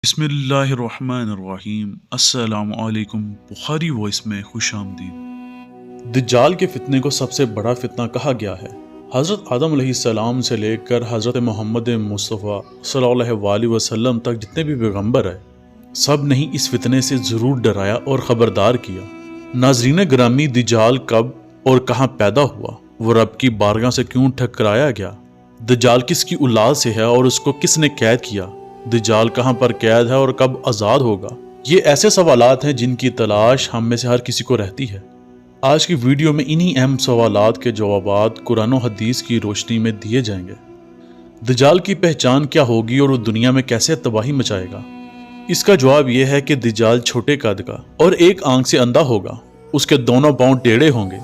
बिस्मिल्लाहिर्रहमानिर्रहीम। अस्सलाम वालेकुम। बुखारी वॉइस में खुश आमदीद। दज्जाल के फितने को सबसे बड़ा फितना कहा गया है। हज़रत आदम अलैहिस्सलाम से लेकर हज़रत मोहम्मद मुस्तफ़ा सल्लल्लाहु अलैहि वसल्लम तक जितने भी पैगंबर है, सब ने ही इस फितने से ज़रूर डराया और ख़बरदार किया। नाज़रीन ग्रामी, दज्जाल कब और कहाँ पैदा हुआ, वो रब की बारगाह से क्यों ठकराया गया, दज्जाल किसकी औलाद से है और उसको किसने कैद किया, दज्जाल कहाँ पर कैद है और कब आज़ाद होगा, ये ऐसे सवालात हैं जिनकी तलाश हम में से हर किसी को रहती है। आज की वीडियो में इन्हीं अहम सवालात के जवाबात कुरान और हदीस की रोशनी में दिए जाएंगे। दज्जाल की पहचान क्या होगी और वो दुनिया में कैसे तबाही मचाएगा? इसका जवाब यह है कि दज्जाल छोटे कद का और एक आंख से अंधा होगा, उसके दोनों पांव टेढ़े होंगे,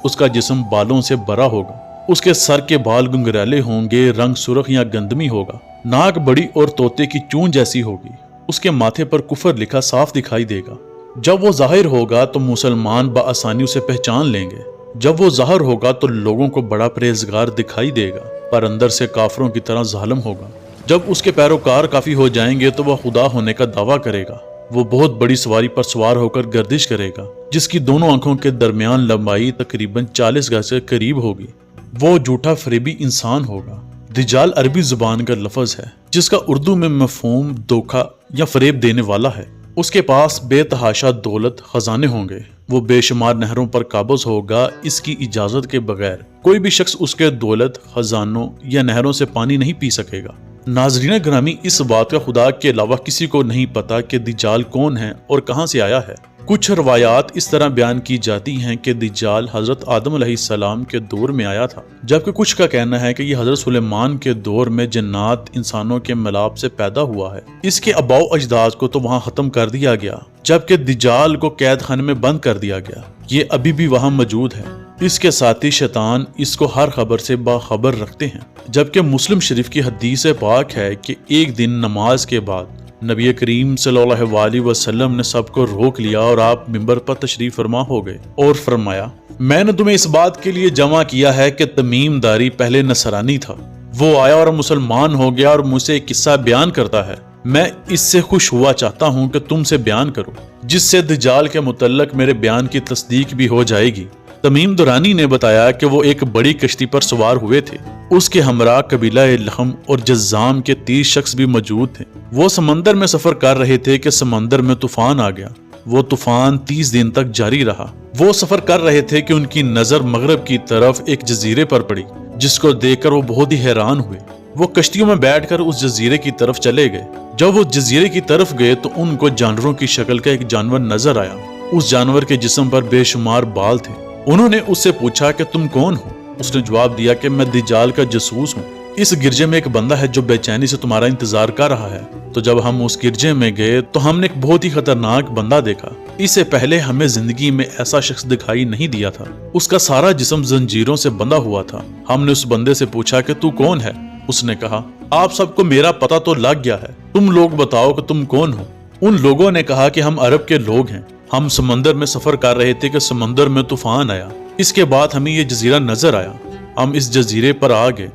उसका जिस्म बालों से भरा होगा, उसके सर के बाल गुंगरैले होंगे, रंग सुर्ख या गंदमी होगा, नाक बड़ी और तोते की चूंज जैसी होगी, उसके माथे पर कुफर लिखा साफ दिखाई देगा। जब वो जाहिर होगा तो मुसलमान बआसानी उसे पहचान लेंगे, जब वो ज़ाहिर होगा तो लोगों को बड़ा परहेजगार दिखाई देगा, पर अंदर से काफरों की तरह जालिम होगा। जब उसके पैरोकार काफ़ी हो जाएंगे तो वह खुदा होने का दावा करेगा। वो बहुत बड़ी सवारी पर सवार होकर गर्दिश करेगा, जिसकी दोनों आंखों के दरमियान लंबाई तकरीबन 40 गज के करीब होगी। वो झूठा फरेबी इंसान होगा। दज्जाल अरबी जुबान का लफ्ज़ है जिसका उर्दू में मफहूम धोखा या फरेब देने वाला है। उसके पास बेतहाशा दौलत खजाने होंगे, वो बेशुमार नहरों पर काबज होगा। इसकी इजाज़त के बगैर कोई भी शख्स उसके दौलत खजानों या नहरों से पानी नहीं पी सकेगा। नाज़रीन ग्रामी, इस बात का खुदा के अलावा किसी को नहीं पता कि दज्जाल कौन है और कहाँ से आया है। कुछ रवायात इस तरह बयान की जाती हैं कि दज्जाल हज़रत आदम अलैहिस्सलाम के दौर में आया था, जबकि कुछ का कहना है कि यह हज़रत सुलेमान के दौर में जन्नात इंसानों के मिलाप से पैदा हुआ है। इसके अबाउ अजदाद को तो वहाँ ख़त्म कर दिया गया, जबकि दज्जाल को कैद खाने में बंद कर दिया गया। ये अभी भी वहाँ मौजूद है। इसके साथी शैतान इसको हर खबर से बाखबर रखते हैं, जबकि मुस्लिम शरीफ की हदीस पाक है कि एक दिन नमाज के बाद नबी करीम सल्लल्लाहु अलैहि वसल्लम ने सबको रोक लिया और आप मिंबर पर तशरीफ फरमा हो गए और फरमाया, मैंने तुम्हें इस बात के लिए जमा किया है कि तमीमदारी पहले नसरानी था, वो आया और मुसलमान हो गया और मुझसे एक किस्सा बयान करता है। मैं इससे खुश हुआ चाहता हूँ कि तुमसे बयान करो, जिससे दज्जाल के मुतल्लक मेरे बयान की तस्दीक भी हो जाएगी। तमीम दुरानी ने बताया कि वो एक बड़ी कश्ती पर सवार हुए थे। उसके हमरा कबीला लहम और जज़ाम के 30 शख्स भी मौजूद थे। वो समंदर में सफर कर रहे थे कि समंदर में तूफान आ गया। वो तूफान 30 दिन तक जारी रहा। वो सफर कर रहे थे कि उनकी नजर मगरब की तरफ एक जजीरे पर पड़ी, जिसको देखकर वो बहुत ही हैरान हुए। वो कश्तियों में बैठकर उस जजीरे की तरफ चले गए। जब वो जजीरे की तरफ गए तो उनको जानवरों की शक्ल का एक जानवर नजर आया। उस जानवर के जिस्म पर बेशुमार बाल थे। उन्होंने उससे पूछा कि तुम कौन हो? उसने जवाब दिया कि मैं दज्जाल का जासूस हूँ। इस गिरजे में एक बंदा है जो बेचैनी से तुम्हारा इंतजार कर रहा है। तो जब हम उस गिरजे में गए तो हमने एक बहुत ही खतरनाक बंदा देखा। इससे पहले हमें जिंदगी में ऐसा शख्स दिखाई नहीं दिया था। उसका सारा जिस्म जंजीरों से बंधा हुआ था। हमने उस बंदे से पूछा कि तू कौन है? उसने कहा, आप सबको मेरा पता तो लग गया है, तुम लोग बताओ कि तुम कौन हो? उन लोगों ने कहा कि हम अरब के लोग हैं, हम समंदर में सफर कर रहे थे कि समंदर में तूफान आया। इसके बाद हमें ये जजीरा नजर आया, हम इस जजीरे पर आ गए।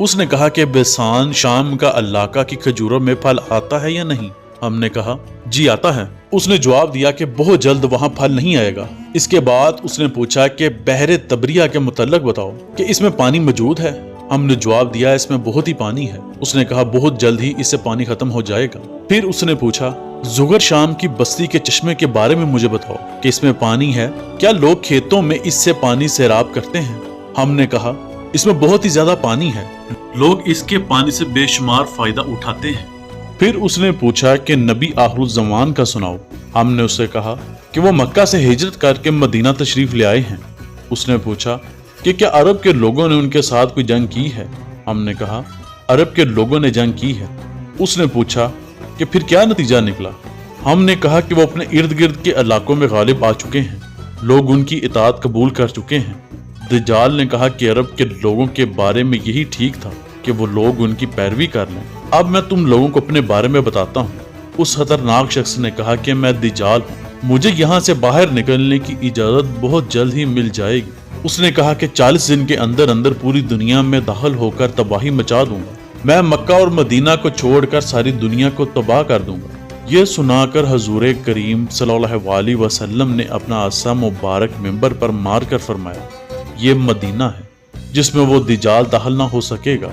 उसने कहा कि बेसान शाम का इलाका की खजूरों में फल आता है या नहीं? हमने कहा, जी आता है। उसने जवाब दिया कि बहुत जल्द वहाँ फल नहीं आएगा। इसके बाद उसने पूछा कि बहरे तबरिया के मुतल्लक बताओ कि इसमें पानी मौजूद है। हमने जवाब दिया, इसमें बहुत ही पानी है। उसने कहा, बहुत जल्द ही इससे पानी खत्म हो जाएगा। फिर उसने पूछा, जुगर शाम की बस्ती के चश्मे के बारे में मुझे बताओ कि इसमें पानी है, क्या लोग खेतों में इससे पानी सैराब करते हैं? हमने कहा, इसमें बहुत ही ज्यादा पानी है, लोग इसके पानी से बेशुमार फायदा उठाते हैं। फिर उसने पूछा कि नबी आखिरुल ज़मान का सुनाओ। हमने उससे कहा कि वो मक्का से हिजरत करके मदीना तशरीफ ले आए हैं। उसने पूछा कि क्या अरब के लोगों ने उनके साथ कोई जंग की है? हमने कहा, अरब के लोगों ने जंग की है। उसने पूछा कि फिर क्या नतीजा निकला? हमने कहा कि वो अपने इर्द गिर्द के इलाकों में गालिब आ चुके हैं, लोग उनकी इताअत कबूल कर चुके हैं। दज्जाल ने कहा कि अरब के लोगों के बारे में यही ठीक था कि वो लोग उनकी पैरवी कर लें। अब मैं तुम लोगों को अपने बारे में बताता हूँ। उस खतरनाक शख्स ने कहा कि मैं दज्जाल हूँ, मुझे यहाँ से बाहर निकलने की इजाज़त बहुत जल्द ही मिल जाएगी। उसने कहा कि 40 दिन के अंदर अंदर पूरी दुनिया में दाखिल होकर तबाही मचा दूंगा। मैं मक्का और मदीना को छोड़कर सारी दुनिया को तबाह कर दूंगा। یہ سنا کر حضور کریم صلی اللہ علیہ وسلم نے اپنا عصا مبارک منبر پر مار کر فرمایا، یہ مدینہ ہے جس میں وہ دجال داخل نہ ہو سکے گا۔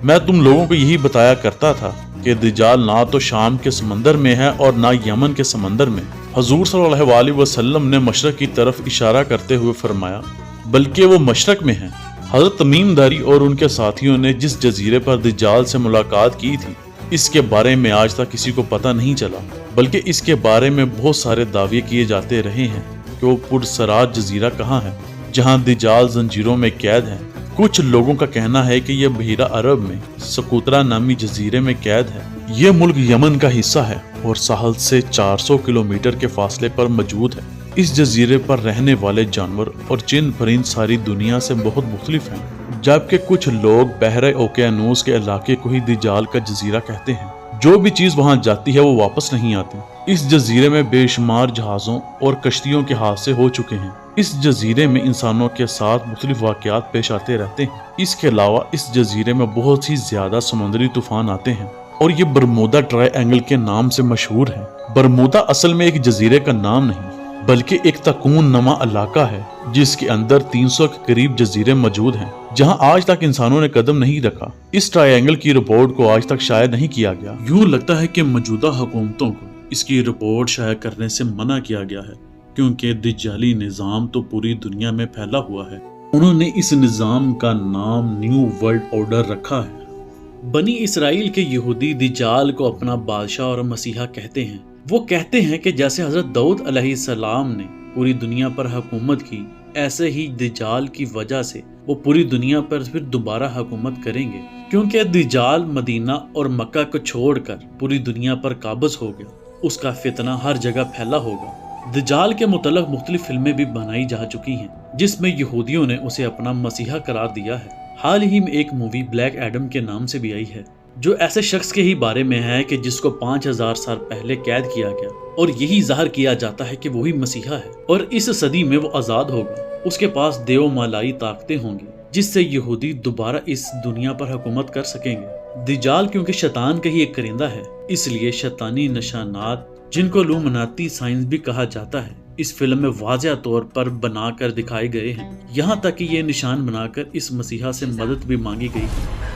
میں تم لوگوں کو یہی بتایا کرتا تھا کہ دجال نہ تو شام کے سمندر میں ہے اور نہ یمن کے سمندر میں۔ حضور صلی اللہ علیہ وسلم نے مشرق کی طرف اشارہ کرتے ہوئے فرمایا، بلکہ وہ مشرق میں ہیں۔ حضرت تمیم داری اور ان کے ساتھیوں نے جس جزیرے پر دجال سے ملاقات کی تھی، اس کے بارے میں آج تک کسی کو پتہ نہیں چلا، بلکہ اس کے بارے میں بہت سارے دعوے کیے جاتے رہے ہیں کہ وہ پرسرات جزیرہ کہاں ہے جہاں دجال زنجیروں میں قید ہے۔ کچھ لوگوں کا کہنا ہے کہ یہ بحیرہ عرب میں سقوطرہ نامی جزیرے میں قید ہے۔ یہ ملک یمن کا حصہ ہے اور ساحل سے 400 کلومیٹر کے فاصلے پر موجود ہے۔ اس جزیرے پر رہنے والے جانور اور چند پرند ساری دنیا سے بہت مختلف ہیں، جبکہ کچھ لوگ بحر اوقیانوس کے علاقے کو ہی دجال کا جزیرہ کہتے ہیں۔ جو بھی چیز وہاں جاتی ہے وہ واپس نہیں آتی۔ اس جزیرے میں بے شمار جہازوں اور کشتیوں کے حادثے ہو چکے ہیں۔ اس جزیرے میں انسانوں کے ساتھ مختلف واقعات پیش آتے رہتے ہیں۔ اس کے علاوہ اس جزیرے میں بہت ہی زیادہ سمندری طوفان آتے ہیں اور یہ برمودا ٹرائی اینگل کے نام سے مشہور ہے۔ برمودا اصل میں ایک جزیرے کا نام نہیں بلکہ ایک تکون نما علاقہ ہے جس کے اندر 300 کے قریب جزیرے موجود ہیں جہاں آج تک انسانوں نے قدم نہیں رکھا۔ اس ٹرائی اینگل کی رپورٹ کو آج تک شائع نہیں کیا گیا۔ یوں لگتا ہے کہ موجودہ حکومتوں کو اس کی رپورٹ شائع کرنے سے منع کیا گیا ہے، کیونکہ دجالی نظام تو پوری دنیا میں پھیلا ہوا ہے۔ انہوں نے اس نظام کا نام نیو ورلڈ آرڈر رکھا ہے۔ بنی اسرائیل کے یہودی دجال کو اپنا بادشاہ اور مسیحا کہتے ہیں۔ وہ کہتے ہیں کہ جیسے حضرت داؤد علیہ السلام نے پوری دنیا پر حکومت کی، ایسے ہی دجال کی وجہ سے وہ پوری دنیا پر پھر دوبارہ حکومت کریں گے، کیونکہ دجال مدینہ اور مکہ کو چھوڑ کر پوری دنیا پر قابض ہو گیا۔ اس کا فتنہ ہر جگہ پھیلا ہوگا۔ دجال کے متعلق مختلف فلمیں بھی بنائی جا چکی ہیں جس میں یہودیوں نے اسے اپنا مسیحا قرار دیا ہے۔ حال ہی میں ایک مووی بلیک ایڈم کے نام سے بھی آئی ہے، جو ایسے شخص کے ہی بارے میں ہے کہ جس کو 5000 سال پہلے قید کیا گیا اور یہی ظاہر کیا جاتا ہے کہ وہی مسیحا ہے اور اس صدی میں وہ آزاد ہوگا۔ اس کے پاس دیو مالائی طاقتیں ہوں گی جس سے یہودی دوبارہ اس دنیا پر حکومت کر سکیں گے۔ دجال کیونکہ شیطان کا ہی ایک کرندہ ہے، اس لیے شیطانی نشانات، جن کو لومناتی سائنس بھی کہا جاتا ہے، اس فلم میں واضح طور پر بنا کر دکھائے گئے ہیں، یہاں تک کہ یہ نشان بنا کر اس مسیحا سے مدد بھی مانگی گئی ہے۔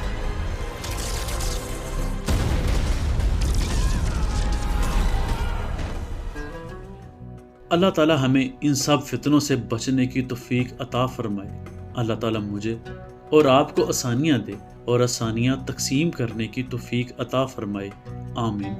اللہ تعالی ہمیں ان سب فتنوں سے بچنے کی توفیق عطا فرمائے۔ اللہ تعالی مجھے اور آپ کو آسانیاں دے اور آسانیاں تقسیم کرنے کی توفیق عطا فرمائے۔ آمین۔